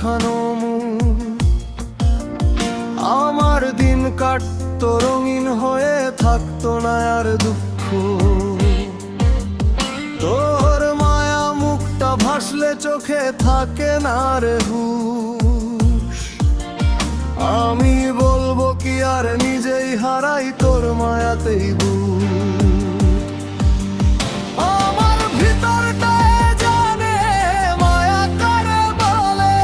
দেখানো মুখ। আমার দিন কাটতো রঙিন হয়ে, থাকতো না আর দুঃখ। তোর মায়া মুখটা ভাসলে চোখে থাকে না রে হুঁশ। আমি বলবো কি আর নিজেই হারাই তোর মায়াতেই বুক। আমার ভিতরটা জানে মায়া কারে বলে,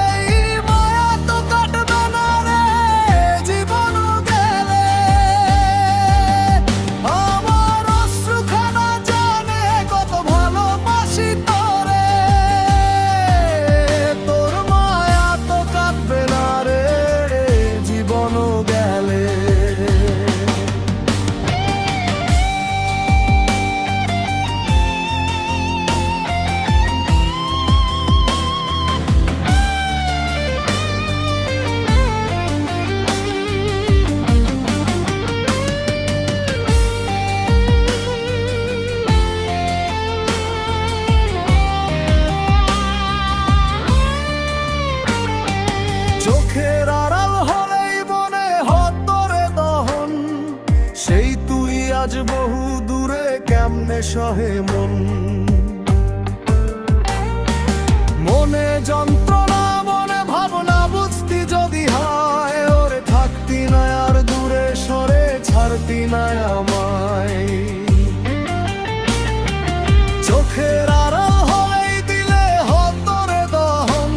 এই মায়া তো কাটবে না রে জীবন গেলে। আমার অশ্রুখানা জানে কত ভালোবাসি তোরে, তোর মায়া তো কাটবে না রে জীবন গেলে। চোখের আড়াল হলেই মনে হতো রে দহন, সেই তুই আজ বহু দূরে কেমনে সহে মন। মনে যন্ত্রণা মনে ভাবনা বুঝতি যদি হয়, ওরে থাকতি না আর দূরে সরে ছাড়তি না আমায়। চোখের আড়াল হলেই দিলে হতো রে দহন,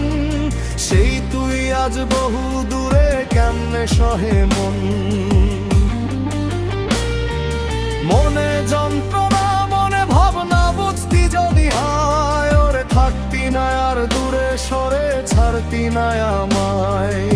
সেই তুই আজ বহু দূরে কেমনে সহে মন। মনে যন্ত্রণা মনে ভাবনা বুঝতি যদি হয়, ওরে থাকতি না আর দূরে সরে ছাড়তি না আমায়।